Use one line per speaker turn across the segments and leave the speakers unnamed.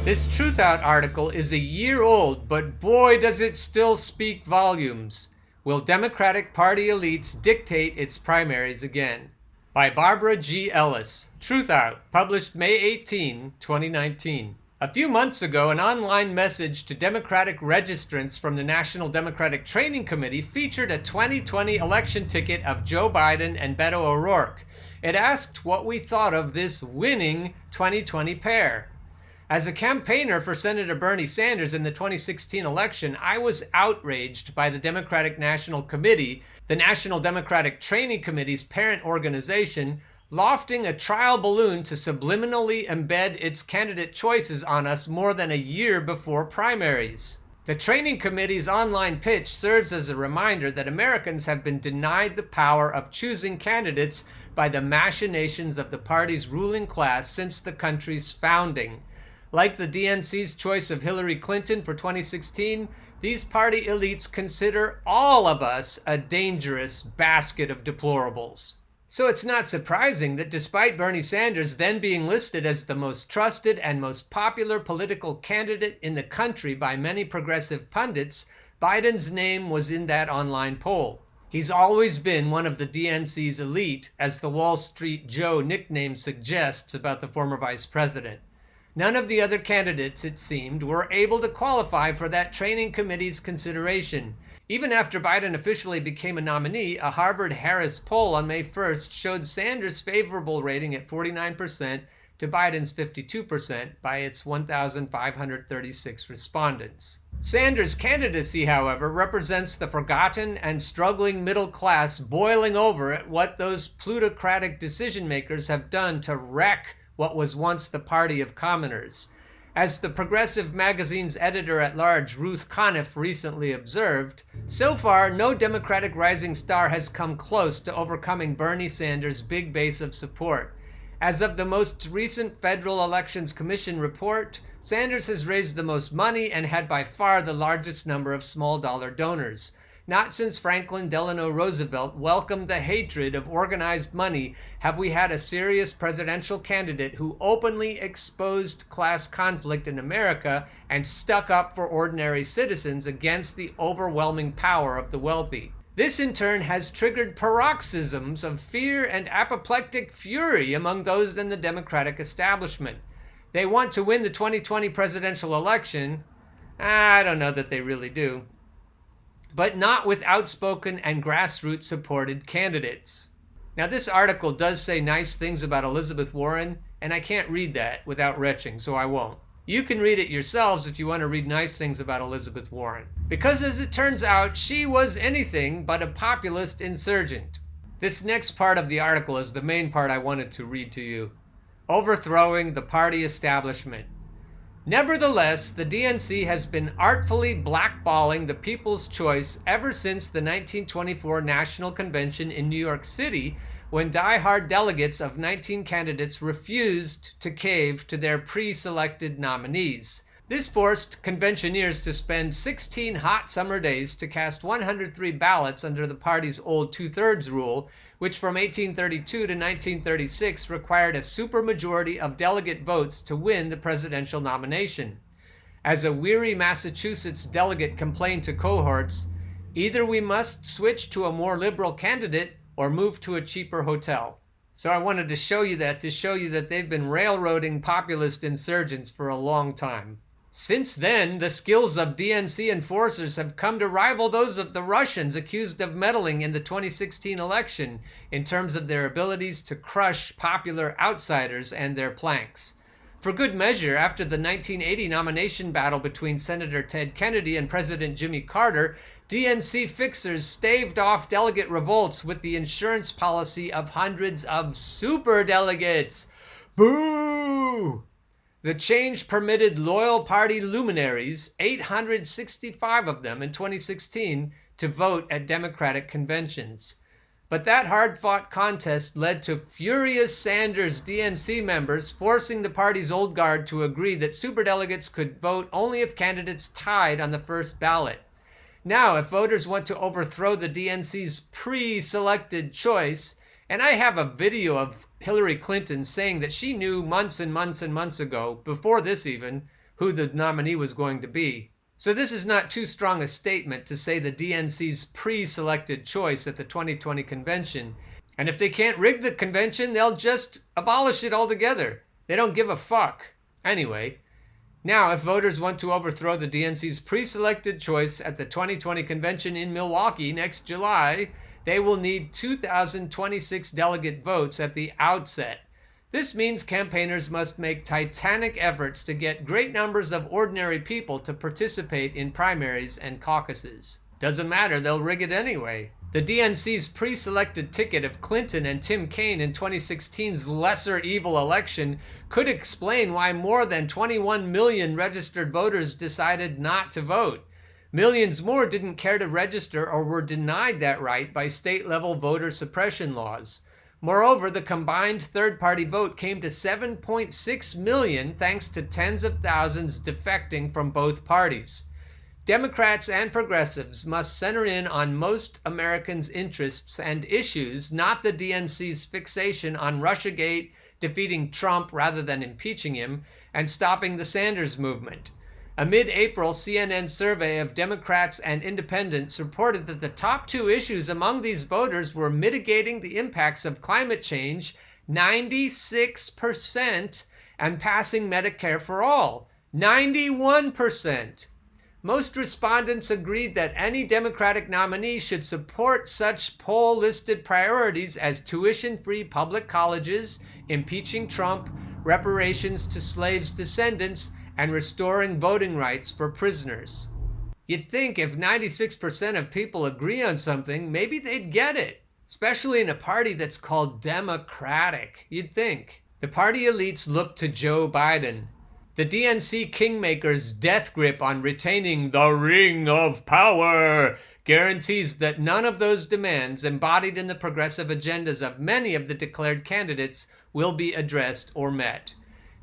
This Truth Out article is a year old, but boy does it still speak volumes. Will Democratic Party elites dictate its primaries again? By Barbara G. Ellis. Truth Out, published May 18, 2019. A few months ago, an online message to Democratic registrants from the National Democratic Training Committee featured a 2020 election ticket of Joe Biden and Beto O'Rourke. It asked what we thought of this winning 2020 pair. As a campaigner for Senator Bernie Sanders in the 2016 election, I was outraged by the Democratic National Committee, the National Democratic Training Committee's parent organization, lofting a trial balloon to subliminally embed its candidate choices on us more than a year before primaries. The Training Committee's online pitch serves as a reminder that Americans have been denied the power of choosing candidates by the machinations of the party's ruling class since the country's founding. Like the DNC's choice of Hillary Clinton for 2016, these party elites consider all of us a dangerous basket of deplorables. So it's not surprising that despite Bernie Sanders then being listed as the most trusted and most popular political candidate in the country by many progressive pundits, Biden's name was in that online poll. He's always been one of the DNC's elite, as the Wall Street Joe nickname suggests about the former vice president. None of the other candidates, it seemed, were able to qualify for that training committee's consideration. Even after Biden officially became a nominee, a Harvard-Harris poll on May 1st showed Sanders' favorable rating at 49% to Biden's 52% by its 1,536 respondents. Sanders' candidacy, however, represents the forgotten and struggling middle class boiling over at what those plutocratic decision-makers have done to wreck what was once the party of commoners. As the Progressive magazine's editor-at-large Ruth Conniff recently observed, so far no Democratic rising star has come close to overcoming Bernie Sanders' big base of support. As of the most recent Federal Elections Commission report, Sanders has raised the most money and had by far the largest number of small-dollar donors. Not since Franklin Delano Roosevelt welcomed the hatred of organized money have we had a serious presidential candidate who openly exposed class conflict in America and stuck up for ordinary citizens against the overwhelming power of the wealthy. This in turn has triggered paroxysms of fear and apoplectic fury among those in the Democratic establishment. They want to win the 2020 presidential election. I don't know that they really do. But not with outspoken and grassroots supported candidates. Now, this article does say nice things about Elizabeth Warren, and I can't read that without retching, so I won't. You can read it yourselves if you want to read nice things about Elizabeth Warren. Because as it turns out, she was anything but a populist insurgent. This next part of the article is the main part I wanted to read to you. Overthrowing the party establishment. Nevertheless, the DNC has been artfully blackballing the People's Choice ever since the 1924 National Convention in New York City, when die-hard delegates of 19 candidates refused to cave to their pre-selected nominees. This forced conventioneers to spend 16 hot summer days to cast 103 ballots under the party's old two-thirds rule, which from 1832 to 1936 required a supermajority of delegate votes to win the presidential nomination. As a weary Massachusetts delegate complained to cohorts, either we must switch to a more liberal candidate or move to a cheaper hotel. So I wanted to show you that they've been railroading populist insurgents for a long time. Since then, the skills of DNC enforcers have come to rival those of the Russians accused of meddling in the 2016 election in terms of their abilities to crush popular outsiders and their planks. For good measure, after the 1980 nomination battle between Senator Ted Kennedy and President Jimmy Carter, DNC fixers staved off delegate revolts with the insurance policy of hundreds of superdelegates. Boo! The change permitted loyal party luminaries, 865 of them in 2016, to vote at Democratic conventions. But that hard-fought contest led to furious Sanders DNC members forcing the party's old guard to agree that superdelegates could vote only if candidates tied on the first ballot. Now, if voters want to overthrow the DNC's pre-selected choice, and I have a video of Hillary Clinton saying that she knew months and months and months ago, before this even, who the nominee was going to be. So this is not too strong a statement to say the DNC's pre-selected choice at the 2020 convention. And if they can't rig the convention, they'll just abolish it altogether. They don't give a fuck. Anyway, now if voters want to overthrow the DNC's pre-selected choice at the 2020 convention in Milwaukee next July, they will need 2,026 delegate votes at the outset. This means campaigners must make titanic efforts to get great numbers of ordinary people to participate in primaries and caucuses. Doesn't matter, they'll rig it anyway. The DNC's pre-selected ticket of Clinton and Tim Kaine in 2016's lesser evil election could explain why more than 21 million registered voters decided not to vote. Millions more didn't care to register or were denied that right by state-level voter suppression laws. Moreover, the combined third-party vote came to 7.6 million thanks to tens of thousands defecting from both parties. Democrats and progressives must center in on most Americans' interests and issues, not the DNC's fixation on Russiagate, defeating Trump rather than impeaching him, and stopping the Sanders movement. A mid-April CNN survey of Democrats and independents reported that the top two issues among these voters were mitigating the impacts of climate change, 96%, and passing Medicare for all, 91%. Most respondents agreed that any Democratic nominee should support such poll-listed priorities as tuition-free public colleges, impeaching Trump, reparations to slaves' descendants, and restoring voting rights for prisoners. You'd think if 96% of people agree on something, maybe they'd get it, especially in a party that's called Democratic. You'd think. The party elites look to Joe Biden. The DNC kingmaker's death grip on retaining the ring of power guarantees that none of those demands embodied in the progressive agendas of many of the declared candidates will be addressed or met.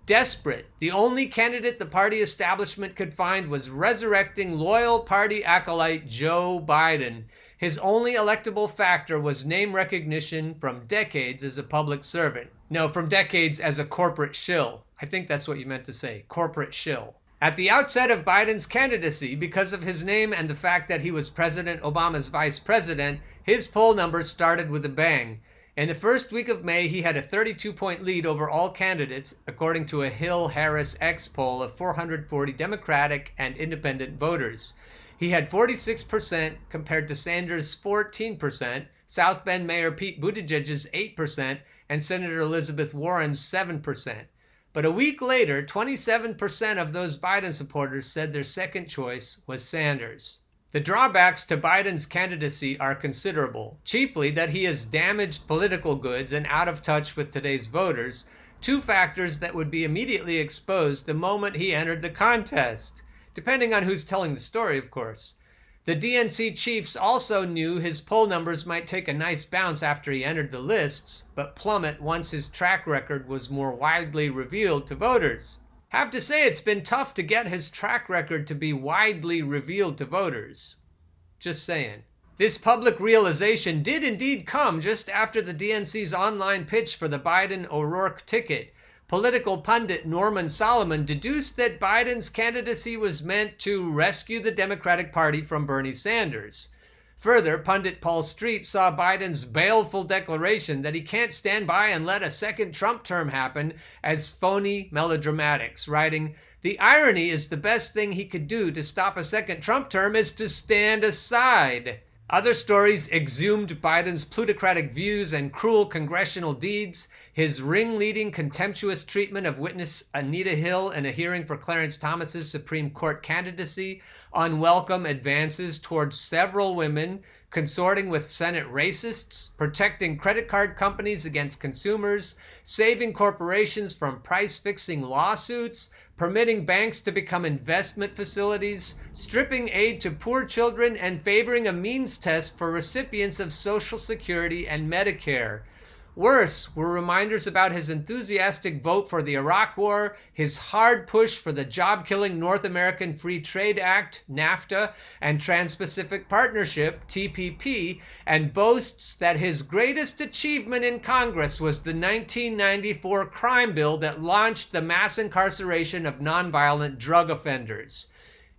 Desperate, the only candidate the party establishment could find was resurrecting loyal party acolyte Joe Biden. His only electable factor was name recognition from decades as a public servant. No, from decades as a corporate shill. I think that's what you meant to say, corporate shill. At the outset of Biden's candidacy, because of his name and the fact that he was President Obama's vice president, his poll numbers started with a bang. In the first week of May, he had a 32-point lead over all candidates, according to a Hill-Harris X poll of 440 Democratic and independent voters. He had 46% compared to Sanders' 14%, South Bend Mayor Pete Buttigieg's 8%, and Senator Elizabeth Warren's 7%. But a week later, 27% of those Biden supporters said their second choice was Sanders. The drawbacks to Biden's candidacy are considerable, chiefly that he has damaged political goods and out of touch with today's voters, two factors that would be immediately exposed the moment he entered the contest, depending on who's telling the story, of course. The DNC chiefs also knew his poll numbers might take a nice bounce after he entered the lists, but plummet once his track record was more widely revealed to voters. Have to say it's been tough to get his track record to be widely revealed to voters. Just saying. This public realization did indeed come just after the DNC's online pitch for the Biden-O'Rourke ticket. Political pundit Norman Solomon deduced that Biden's candidacy was meant to rescue the Democratic Party from Bernie Sanders. Further, pundit Paul Street saw Biden's baleful declaration that he can't stand by and let a second Trump term happen as phony melodramatics, writing, "The irony is the best thing he could do to stop a second Trump term is to stand aside." Other stories exhumed Biden's plutocratic views and cruel congressional deeds, his ringleading contemptuous treatment of witness Anita Hill in a hearing for Clarence Thomas's Supreme Court candidacy, unwelcome advances towards several women, consorting with Senate racists, protecting credit card companies against consumers, saving corporations from price-fixing lawsuits, permitting banks to become investment facilities, stripping aid to poor children, and favoring a means test for recipients of Social Security and Medicare. Worse were reminders about his enthusiastic vote for the Iraq War, his hard push for the job-killing North American Free Trade Act, NAFTA, and Trans-Pacific Partnership, TPP, and boasts that his greatest achievement in Congress was the 1994 crime bill that launched the mass incarceration of nonviolent drug offenders.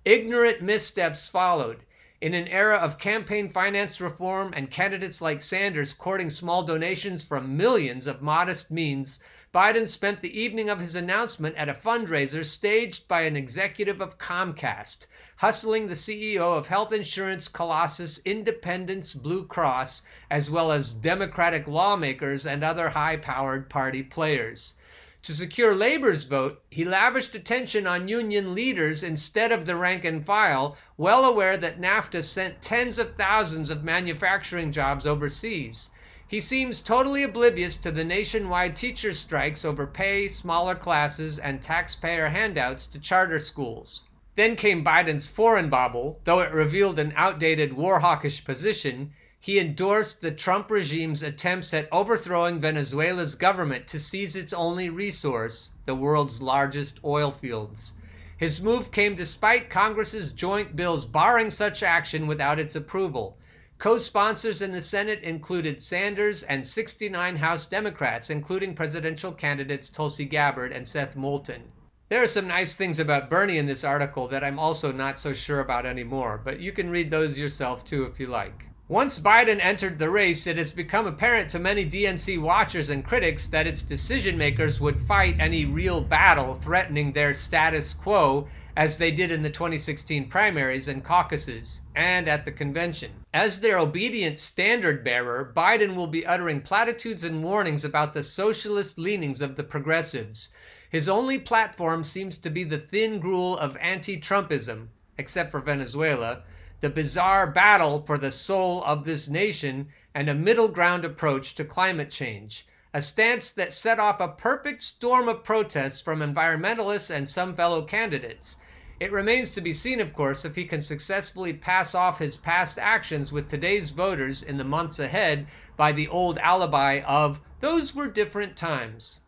Ignorant missteps followed. In an era of campaign finance reform and candidates like Sanders courting small donations from millions of modest means, Biden spent the evening of his announcement at a fundraiser staged by an executive of Comcast, hustling the CEO of health insurance colossus Independence Blue Cross, as well as Democratic lawmakers and other high-powered party players. To secure labor's vote, he lavished attention on union leaders instead of the rank and file, well aware that NAFTA sent tens of thousands of manufacturing jobs overseas. He seems totally oblivious to the nationwide teacher strikes over pay, smaller classes, and taxpayer handouts to charter schools. Then came Biden's foreign bobble. Though it revealed an outdated war hawkish position, he endorsed the Trump regime's attempts at overthrowing Venezuela's government to seize its only resource, the world's largest oil fields. His move came despite Congress's joint bills barring such action without its approval. Co-sponsors in the Senate included Sanders and 69 House Democrats, including presidential candidates Tulsi Gabbard and Seth Moulton. There are some nice things about Bernie in this article that I'm also not so sure about anymore, but you can read those yourself too if you like. Once Biden entered the race, it has become apparent to many DNC watchers and critics that its decision makers would fight any real battle threatening their status quo, as they did in the 2016 primaries and caucuses, and at the convention. As their obedient standard bearer, Biden will be uttering platitudes and warnings about the socialist leanings of the progressives. His only platform seems to be the thin gruel of anti-Trumpism, except for Venezuela, the bizarre battle for the soul of this nation, and a middle ground approach to climate change, a stance that set off a perfect storm of protests from environmentalists and some fellow candidates. It remains to be seen, of course, if he can successfully pass off his past actions with today's voters in the months ahead by the old alibi of, "Those were different times."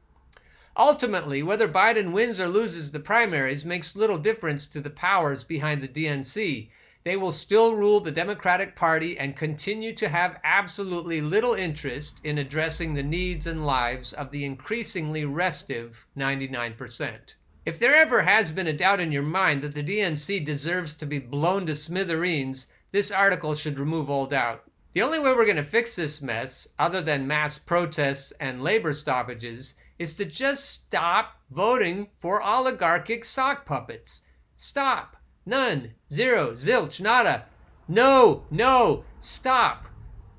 Ultimately, whether Biden wins or loses the primaries makes little difference to the powers behind the DNC. They will still rule the Democratic Party and continue to have absolutely little interest in addressing the needs and lives of the increasingly restive 99%. If there ever has been a doubt in your mind that the DNC deserves to be blown to smithereens, this article should remove all doubt. The only way we're going to fix this mess, other than mass protests and labor stoppages, is to just stop voting for oligarchic sock puppets. Stop. None. Zero. Zilch. Nada. No. Stop.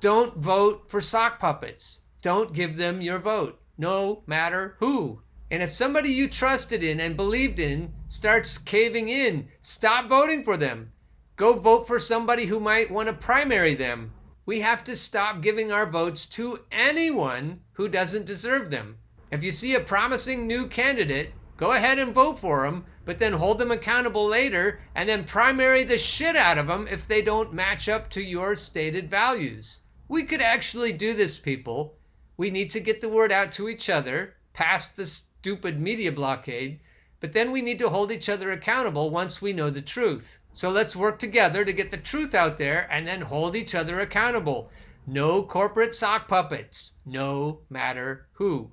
Don't vote for sock puppets. Don't give them your vote, no matter who. And if somebody you trusted in and believed in starts caving in, stop voting for them. Go vote for somebody who might want to primary them. We have to stop giving our votes to anyone who doesn't deserve them. If you see a promising new candidate, go ahead and vote for them, but then hold them accountable later and then primary the shit out of them if they don't match up to your stated values. We could actually do this, people. We need to get the word out to each other, past the stupid media blockade, but then we need to hold each other accountable once we know the truth. So let's work together to get the truth out there and then hold each other accountable. No corporate sock puppets, no matter who.